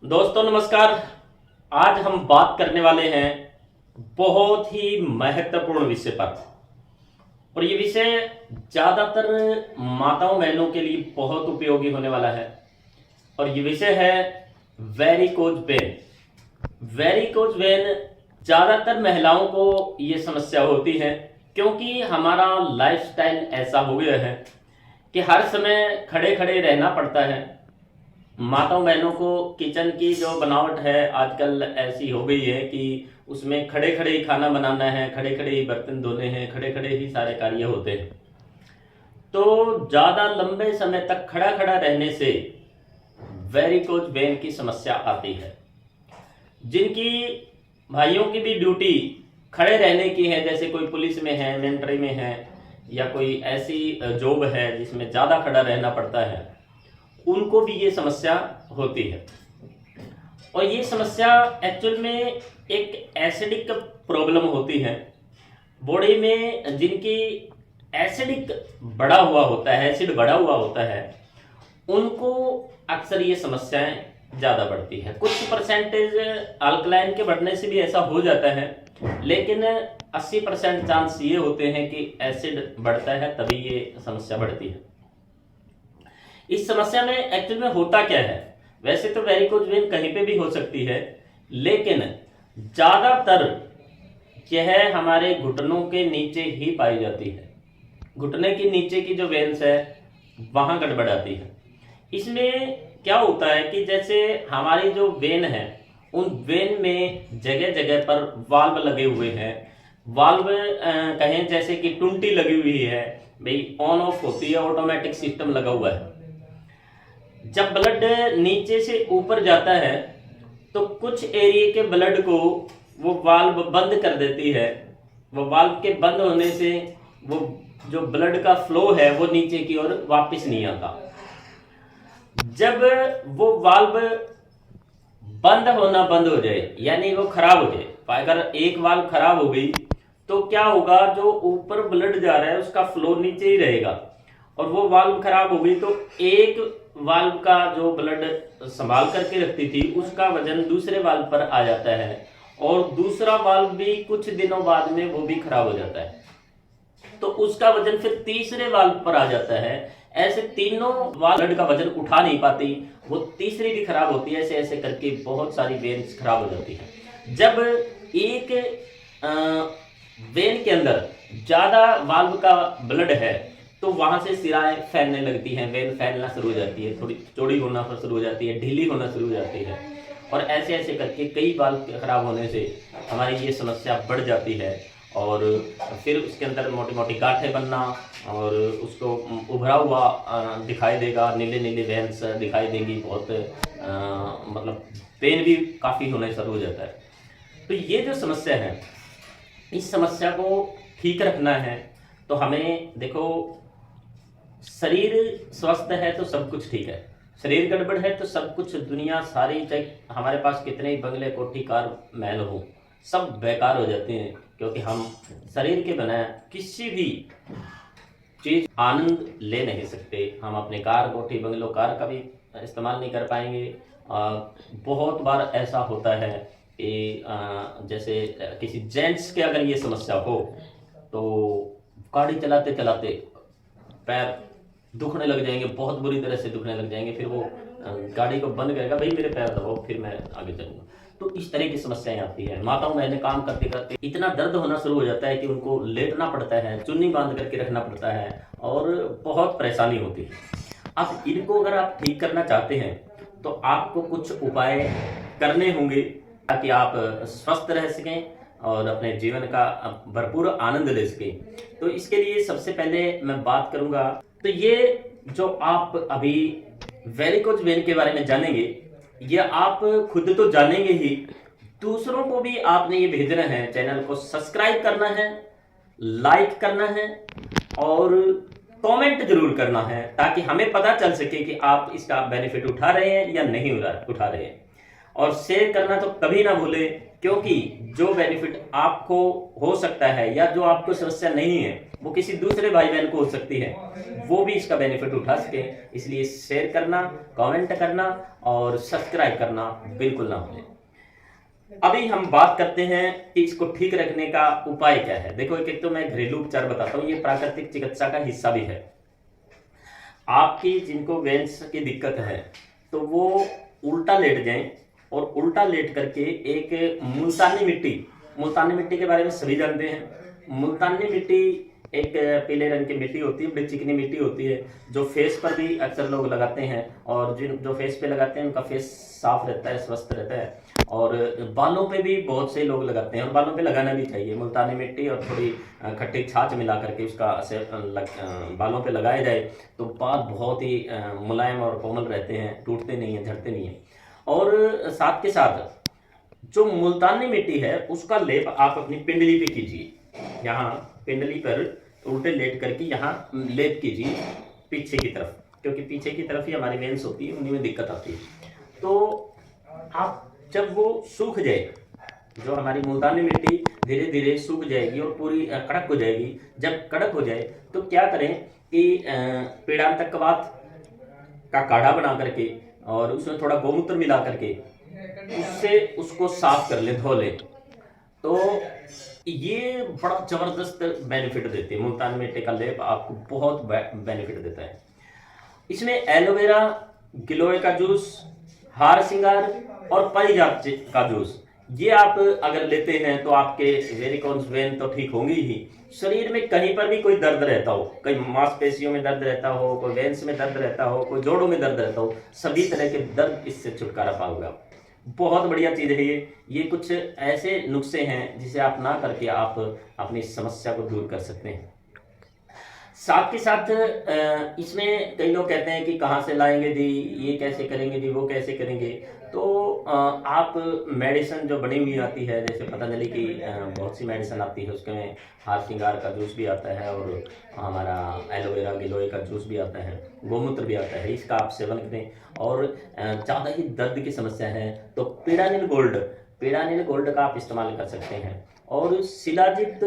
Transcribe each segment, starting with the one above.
दोस्तों नमस्कार। आज हम बात करने वाले हैं बहुत ही महत्वपूर्ण विषय पर। और ये विषय ज़्यादातर माताओं बहनों के लिए बहुत उपयोगी होने वाला है। और ये विषय है वेरिकोज वेन। वेरिकोज वेन ज़्यादातर महिलाओं को ये समस्या होती है क्योंकि हमारा लाइफस्टाइल ऐसा हो गया है कि हर समय खड़े खड़े रहना पड़ता है। माताओं बहनों को किचन की जो बनावट है आजकल ऐसी हो गई है कि उसमें खड़े खड़े ही खाना बनाना है, खड़े खड़े ही बर्तन धोने हैं, खड़े खड़े ही सारे कार्य होते हैं। तो ज़्यादा लंबे समय तक खड़ा खड़ा रहने से वेरिकोज वेन की समस्या आती है। जिनकी भाइयों की भी ड्यूटी खड़े रहने की है, जैसे कोई पुलिस में है, मिलिट्री में है, या कोई ऐसी जॉब है जिसमें ज़्यादा खड़ा रहना पड़ता है, उनको भी ये समस्या होती है। और ये समस्या एक्चुअल में एक एसिडिक प्रॉब्लम होती है। बॉडी में जिनकी एसिडिक बढ़ा हुआ होता है, एसिड बढ़ा हुआ होता है, उनको अक्सर ये समस्याएं ज़्यादा बढ़ती है। कुछ परसेंटेज अल्कलाइन के बढ़ने से भी ऐसा हो जाता है, लेकिन 80% चांस ये होते हैं कि एसिड बढ़ता है तभी ये समस्या बढ़ती है। इस समस्या में एक्चुअल में होता क्या है? वैसे तो वेरिकोज वेन कहीं पे भी हो सकती है, लेकिन ज्यादातर यह हमारे घुटनों के नीचे ही पाई जाती है। घुटने के नीचे की जो वेन्स है वहां गड़बड़ आती है। इसमें क्या होता है कि जैसे हमारी जो वेन है, उन वेन में जगह जगह पर वाल्व लगे हुए हैं। वाल्व कहें जैसे कि टुंटी लगी हुई है, भाई ऑन ऑफ होती है, ऑटोमेटिक सिस्टम लगा हुआ है। जब ब्लड नीचे से ऊपर जाता है तो कुछ एरिया के ब्लड को वो वाल्व बंद कर देती है। वो वाल्व के बंद होने से वो जो ब्लड का फ्लो है वो नीचे की ओर वापस नहीं आता। जब वो वाल्व बंद होना बंद हो जाए, यानी वो खराब हो जाए, अगर एक वाल्व खराब हो गई तो क्या होगा, जो ऊपर ब्लड जा रहा है उसका फ्लो नीचे ही रहेगा। और वो वाल्व खराब हो गई तो एक वाल्व का जो ब्लड संभाल करके रखती थी उसका वजन दूसरे वाल्व पर आ जाता है, और दूसरा वाल्व भी कुछ दिनों बाद में वो भी खराब हो जाता है, तो उसका वजन फिर तीसरे वाल्व पर आ जाता है। ऐसे तीनों वाल्व ब्लड का वजन उठा नहीं पाती, वो तीसरी भी खराब होती है। ऐसे ऐसे करके बहुत सारी वेन्स खराब हो जाती है। जब एक वेन के अंदर ज्यादा वाल्व का ब्लड है तो वहां से सिराएं फैलने लगती हैं, वेन फैलना शुरू हो जाती है, थोड़ी चौड़ी होना शुरू हो जाती है, ढीली होना शुरू हो जाती है। और ऐसे ऐसे करके कई वाल्व खराब होने से हमारी ये समस्या बढ़ जाती है। और फिर उसके अंदर मोटी मोटी गांठें बनना, और उसको उभरा हुआ दिखाई देगा, नीले नीले वेन्स दिखाई देंगी, बहुत मतलब पेन भी काफ़ी होने शुरू हो जाता है। तो ये जो समस्या है, इस समस्या को ठीक रखना है तो हमें देखो, शरीर स्वस्थ है तो सब कुछ ठीक है, शरीर गड़बड़ है तो सब कुछ दुनिया सारी, चाहे हमारे पास कितने ही बंगले कोठी कार महल हो, सब बेकार हो जाते हैं। क्योंकि हम शरीर के बिना किसी भी चीज आनंद ले नहीं सकते। हम अपने कार कोठी बंगलों कार का भी इस्तेमाल नहीं कर पाएंगे। बहुत बार ऐसा होता है कि जैसे किसी जेंट्स के अगर ये समस्या हो तो गाड़ी चलाते चलाते पैर दुखने लग जाएंगे, बहुत बुरी तरह से दुखने लग जाएंगे। फिर वो गाड़ी को बंद करेगा, भाई मेरे पैर दबाओ फिर मैं आगे चलूंगा। तो इस तरह की समस्याएं आती है। माताओं बहनें काम करते करते इतना दर्द होना शुरू हो जाता है कि उनको लेटना पड़ता है, चुन्नी बांध करके रखना पड़ता है, और बहुत परेशानी होती है। अब इनको अगर आप ठीक करना चाहते हैं तो आपको कुछ उपाय करने होंगे ताकि आप स्वस्थ रह सकें और अपने जीवन का भरपूर आनंद ले सकें। तो इसके लिए सबसे पहले मैं बात करूंगा, तो ये जो आप अभी वेरिकोज वेन के बारे में जानेंगे, ये आप खुद तो जानेंगे ही, दूसरों को भी आपने ये भेजना है। चैनल को सब्सक्राइब करना है, लाइक करना है, और कमेंट जरूर करना है, ताकि हमें पता चल सके कि आप इसका बेनिफिट उठा रहे हैं या नहीं उठा रहे हैं। और शेयर करना तो कभी ना भूले, क्योंकि जो बेनिफिट आपको हो सकता है या जो आपको समस्या नहीं है वो किसी दूसरे भाई बहन को हो सकती है, वो भी इसका बेनिफिट उठा सके। इसलिए शेयर करना, कमेंट करना और सब्सक्राइब करना बिल्कुल ना भूलें। अभी हम बात करते हैं कि इसको ठीक रखने का उपाय क्या है। देखो, एक तो मैं घरेलू उपचार बताता हूँ, ये प्राकृतिक चिकित्सा का हिस्सा भी है। आपकी जिनको वेन्स की दिक्कत है तो वो उल्टा लेट जाएं और उल्टा लेट करके एक मुल्तानी मिट्टी के बारे में सभी जानते हैं। मुल्तानी मिट्टी एक पीले रंग की मिट्टी होती है, बड़ी चिकनी मिट्टी होती है, जो फेस पर भी अक्सर लोग लगाते हैं और जो फेस पे लगाते हैं उनका फेस साफ रहता है, स्वस्थ रहता है। और बालों पे भी बहुत से लोग लगाते हैं और बालों पे लगाना भी चाहिए। मुल्तानी मिट्टी और थोड़ी खट्टी छाछ मिला करके उसका बालों पे लगाया जाए तो बाल बहुत ही मुलायम और कोमल रहते हैं, टूटते नहीं हैं, झड़ते नहीं हैं। और साथ के साथ जो मुल्तानी मिट्टी है उसका लेप आप अपनी पिंडली पे कीजिए। यहाँ पिंडली पर उल्टे लेट करके यहाँ लेप कीजिए पीछे की तरफ, क्योंकि पीछे की तरफ ही हमारी वेन्स होती है, उन्हीं में दिक्कत आती है। तो आप जब वो सूख जाए, जो हमारी मुल्तानी मिट्टी धीरे धीरे सूख जाएगी और पूरी कड़क हो जाएगी, जब कड़क हो जाए तो क्या करें कि पीड़ांतक कवात का काढ़ा बना करके और उसमें थोड़ा गोमूत्र मिला करके उससे उसको साफ कर ले, धो ले। तो ये बड़ा जबरदस्त बेनिफिट देती है। मुल्तानी मिट्टी का लेप आपको बहुत बेनिफिट देता है। इसमें एलोवेरा, गिलोय का जूस, हार श्रृंगार और पारिजात का जूस, ये आप अगर लेते हैं तो आपके वेरिकोज वेन तो ठीक होंगी ही। शरीर में कहीं पर भी कोई दर्द रहता हो, कहीं मांसपेशियों में दर्द रहता हो, कोई वेन्स में दर्द रहता हो, कोई जोड़ों में दर्द रहता हो, सभी तरह के दर्द इससे छुटकारा पाओगे आप। बहुत बढ़िया चीज़ है ये कुछ ऐसे नुस्खे हैं जिसे आप ना करके आप अपनी समस्या को दूर कर सकते हैं। साथ के साथ इसमें कई लोग कहते हैं कि कहाँ से लाएंगे जी, ये कैसे करेंगे जी, वो कैसे करेंगे। तो आप मेडिसिन जो बनी हुई आती है, जैसे पतंजलि की बहुत सी मेडिसिन आती है, उसमें हार श्रृंगार का जूस भी आता है और हमारा एलोवेरा गिलोय का जूस भी आता है, गोमूत्र भी आता है, इसका आप सेवन करें। और ज़्यादा ही दर्द की समस्या है तो पीड़ानिल गोल्ड का आप इस्तेमाल कर सकते हैं। और शिलाजित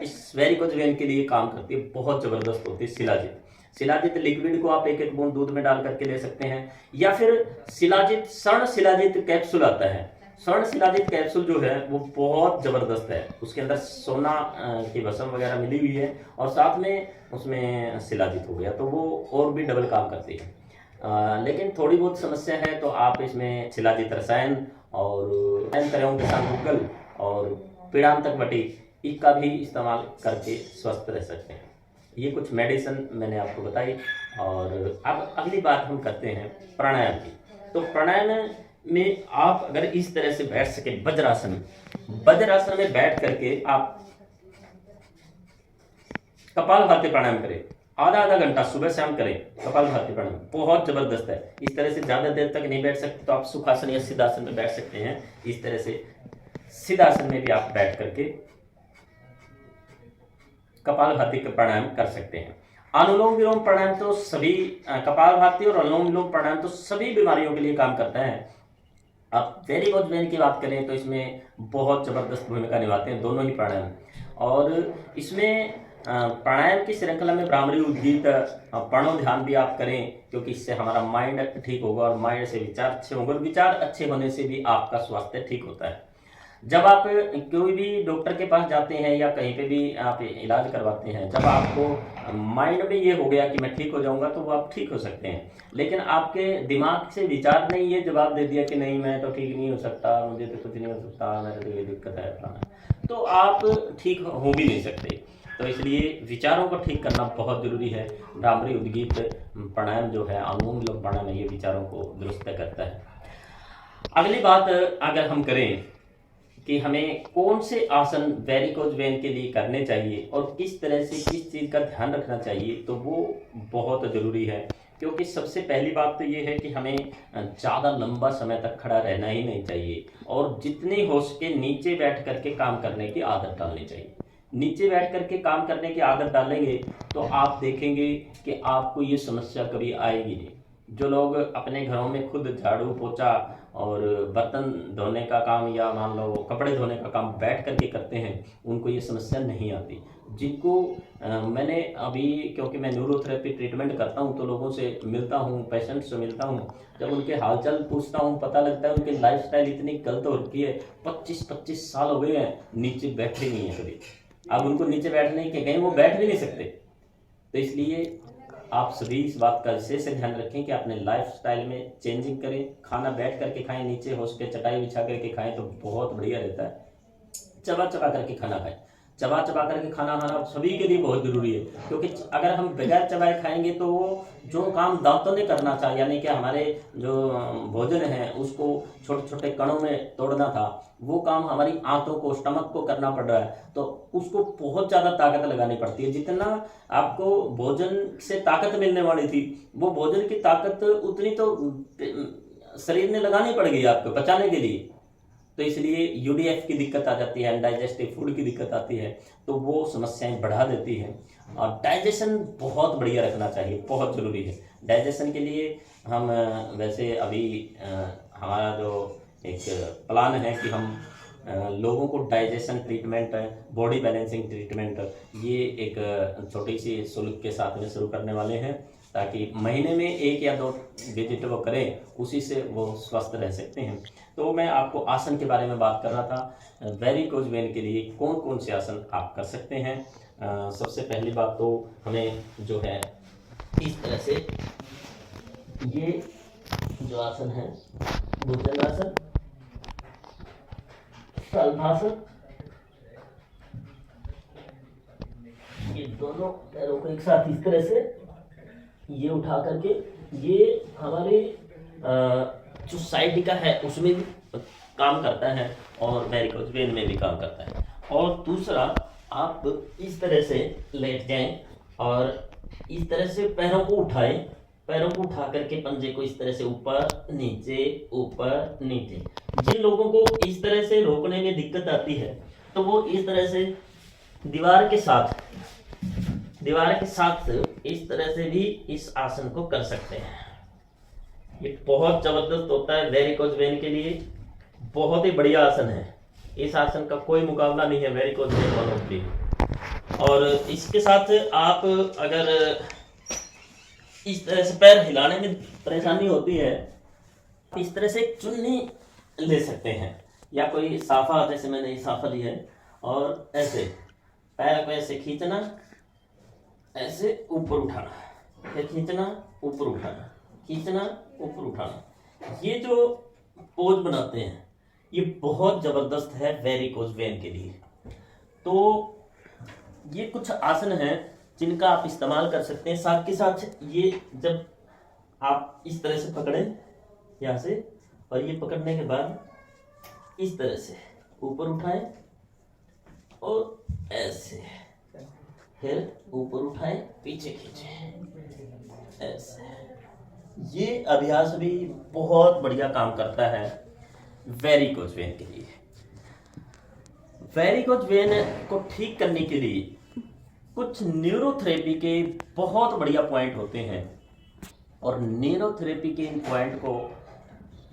इस वेरिकोज वेन के लिए काम करती है, बहुत ज़बरदस्त होती है। शिलाजित लिक्विड को आप एक एक बूंद दूध में डाल करके ले सकते हैं, या फिर स्वर्ण शिलाजित कैप्सूल आता है। स्वर्ण शिलाजित कैप्सूल जो है वो बहुत ज़बरदस्त है, उसके अंदर सोना की भस्म वगैरह मिली हुई है और साथ में उसमें शिलाजित हो गया, तो वो और भी डबल काम करती है। लेकिन थोड़ी बहुत समस्या है तो आप इसमें शिलाजित रसायन और तरह के साथ गूगल और पीड़ांतक बटी इसका भी इस्तेमाल करके स्वस्थ रह सकते हैं। ये कुछ मेडिसिन मैंने आपको बताई। और अब अगली बात हम करते हैं प्राणायाम की। तो प्राणायाम में आप अगर इस तरह से बैठ सके, वज्रासन में बैठ करके आप कपालभाति प्राणायाम करें, आधा घंटा सुबह शाम करें। कपालभाति प्राणायाम बहुत जबरदस्त है। इस तरह से ज्यादा देर तक नहीं बैठ सकते तो आप सुखासन या सिद्धासन में बैठ सकते हैं। इस तरह से सिद्धासन में भी आप बैठ करके कपालभाति का प्राणायाम कर सकते हैं। अनुलोम विलोम प्राणायाम तो सभी, कपालभाति और अनुलोम विलोम प्राणायाम तो सभी बीमारियों के लिए काम करता है। अब वेरिकोज वेन की बात करें तो इसमें बहुत जबरदस्त भूमिका निभाते हैं दोनों ही प्राणायाम। और इसमें प्राणायाम की श्रृंखला में भ्रामरी, उद्गीत, प्रणव ध्यान भी आप करें, क्योंकि इससे हमारा माइंड ठीक होगा और माइंड से विचार अच्छे होंगे और विचार अच्छे होने से भी आपका स्वास्थ्य ठीक होता है। जब आप कोई भी डॉक्टर के पास जाते हैं या कहीं पे भी आप इलाज करवाते हैं, जब आपको माइंड में ये हो गया कि मैं ठीक हो जाऊंगा तो वो आप ठीक हो सकते हैं। लेकिन आपके दिमाग से विचार ने ये जवाब दे दिया कि नहीं मैं तो ठीक नहीं हो सकता, मुझे तो कुछ नहीं हो सकता, मेरे तो ये दिक्कत है, तो आप ठीक हो भी नहीं सकते। तो इसलिए विचारों को ठीक करना बहुत जरूरी है। भ्रामरी, उद्गीत प्राणायाम जो है, अनुलोम विलोम प्राणायाम, ये विचारों को दुरुस्त करता है। अगली बात अगर हम करें कि हमें कौन से आसन वेरिकोज वेन के लिए करने चाहिए और किस तरह से किस चीज़ का ध्यान रखना चाहिए, तो वो बहुत ज़रूरी है। क्योंकि सबसे पहली बात तो ये है कि हमें ज़्यादा लंबा समय तक खड़ा रहना ही नहीं चाहिए और जितनी हो सके नीचे बैठ करके काम करने की आदत डालनी चाहिए। नीचे बैठ करके काम करने की आदत डालेंगे तो आप देखेंगे कि आपको ये समस्या कभी आएगी नहीं। जो लोग अपने घरों में खुद झाड़ू पोछा और बर्तन धोने का काम या मान लो कपड़े धोने का काम बैठ करके करते हैं, उनको ये समस्या नहीं आती। जिनको मैंने अभी, क्योंकि मैं न्यूरोथेरेपी ट्रीटमेंट करता हूँ तो लोगों से मिलता हूँ, पेशेंट से मिलता हूँ, जब उनके हालचाल पूछता हूँ पता लगता है उनकी लाइफस्टाइल इतनी गलत हो रखी है। 25-25 साल हो गए हैं नीचे बैठे नहीं है कभी। अब उनको नीचे बैठने के कहीं वो बैठ भी नहीं सकते। तो इसलिए आप सभी इस बात का विशेष ध्यान रखें कि अपने लाइफस्टाइल में चेंजिंग करें। खाना बैठ करके खाएं, नीचे हो सके चटाई बिछा करके खाएं तो बहुत बढ़िया रहता है। चबा चबा करके खाना खाएं। चबा चबा करके खाना खाना सभी के लिए बहुत जरूरी है, क्योंकि अगर हम बगैर चबाए खाएंगे तो वो जो काम दांतों ने करना था, यानी कि हमारे जो भोजन है उसको छोटे छोटे कणों में तोड़ना था, वो काम हमारी आंतों को, स्टमक को करना पड़ रहा है। तो उसको बहुत ज़्यादा ताकत लगानी पड़ती है। जितना आपको भोजन से ताकत मिलने वाली थी, वो भोजन की ताकत उतनी तो शरीर ने लगानी पड़ेगी आपको पचाने के लिए। तो इसलिए यूडीएफ की दिक्कत आ जाती है, अनडाइजेस्टिव फूड की दिक्कत आती है, तो वो समस्याएं बढ़ा देती है। और डाइजेशन बहुत बढ़िया रखना चाहिए, बहुत ज़रूरी है। डाइजेशन के लिए हम वैसे अभी हमारा जो एक प्लान है कि हम लोगों को digestion treatment, body balancing treatment, ये एक छोटी सी शुल्क के साथ में शुरू करने वाले हैं, ताकि महीने में 1 या 2 विजिट वो करें, उसी से वो स्वस्थ रह सकते हैं। तो मैं आपको आसन के बारे में बात कर रहा था। वेरिकोज वेन के लिए कौन कौन से आसन आप कर सकते हैं। सबसे पहली बात तो हमें जो है इस तरह से ये जो आसन है, भुजंगासन, शलभासन, ये दोनों पैरों को एक साथ इस तरह से ये उठा करके, ये हमारे जो साइटिका है उसमें भी काम करता है और वेरिकोज वेन में भी काम करता है। और दूसरा, आप इस तरह से लेट जाएं और इस तरह से पैरों को उठाएं, पैरों को उठा करके पंजे को इस तरह से ऊपर नीचे। जिन लोगों को इस तरह से रोकने में दिक्कत आती है तो वो इस तरह से दीवार के साथ इस तरह से भी इस आसन को कर सकते हैं। ये बहुत जबरदस्त होता है वेरिकोज वेन के लिए, बहुत ही बढ़िया आसन है। इस आसन का कोई मुकाबला नहीं है वेरिकोज वेन वालों के लिए। और इसके साथ आप अगर इस तरह से पैर हिलाने में परेशानी होती है, इस तरह से चुन्नी ले सकते हैं, या कोई साफा, जैसे मैंने ये साफा लिया है, और ऐसे पैर को ऐसे खींचना, ऐसे ऊपर उठाना, फिर खींचना, ऊपर उठाना, खींचना, ऊपर उठाना। ये जो पोज बनाते हैं ये बहुत जबरदस्त है वेरिकोज वेन के लिए। तो ये कुछ आसन हैं जिनका आप इस्तेमाल कर सकते हैं। साथ के साथ ये जब आप इस तरह से पकड़ें यहाँ से, और ये पकड़ने के बाद इस तरह से ऊपर उठाएं और ऐसे, फिर ऊपर उठाएं, पीछे खींचें, ऐसे। ये अभ्यास भी बहुत बढ़िया काम करता है वेरिकोज वेन के लिए। वेरिकोज वेन को ठीक करने के लिए कुछ न्यूरोथेरेपी के बहुत बढ़िया पॉइंट होते हैं, और न्यूरोथेरेपी के इन पॉइंट को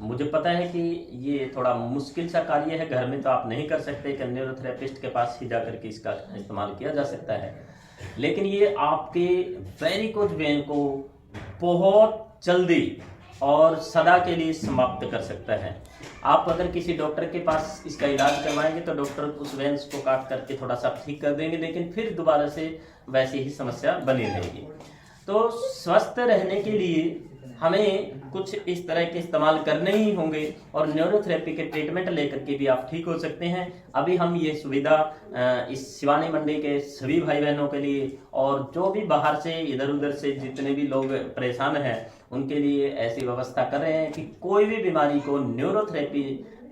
मुझे पता है कि ये थोड़ा मुश्किल सा कार्य है, घर में तो आप नहीं कर सकते, कि न्यूरोथेरेपिस्ट के पास ही जाकर के इसका इस्तेमाल किया जा सकता है। लेकिन ये आपके वेरिकोज वेन को बहुत जल्दी और सदा के लिए समाप्त कर सकता है। आप अगर किसी डॉक्टर के पास इसका इलाज करवाएंगे तो डॉक्टर उस वेन्स को काट करके थोड़ा सा ठीक कर देंगे, लेकिन फिर दोबारा से वैसी ही समस्या बनी रहेगी। तो स्वस्थ रहने के लिए हमें कुछ इस तरह के इस्तेमाल करने ही होंगे, और न्यूरोथेरेपी के ट्रीटमेंट लेकर के भी आप ठीक हो सकते हैं। अभी हम ये सुविधा इस शिवानी मंडी के सभी भाई बहनों के लिए, और जो भी बाहर से इधर उधर से जितने भी लोग परेशान हैं उनके लिए ऐसी व्यवस्था कर रहे हैं कि कोई भी बीमारी को न्यूरोथेरेपी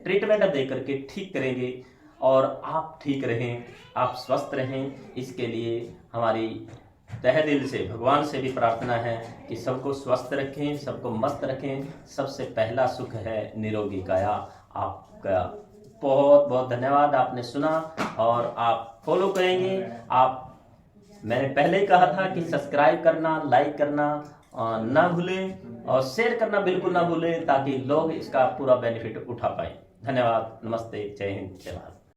ट्रीटमेंट दे करके ठीक करेंगे, और आप ठीक रहें, आप स्वस्थ रहें। इसके लिए हमारी तहे दिल से भगवान से भी प्रार्थना है कि सबको स्वस्थ रखें, सबको मस्त रखें। सबसे पहला सुख है निरोगी काया। आपका बहुत बहुत धन्यवाद, आपने सुना और आप फॉलो करेंगे। आप, मैंने पहले ही कहा था कि सब्सक्राइब करना, लाइक करना ना भूलें और शेयर करना बिल्कुल ना भूलें ताकि लोग इसका पूरा बेनिफिट उठा पाएं। धन्यवाद, नमस्ते, जय हिंद, जय भारत।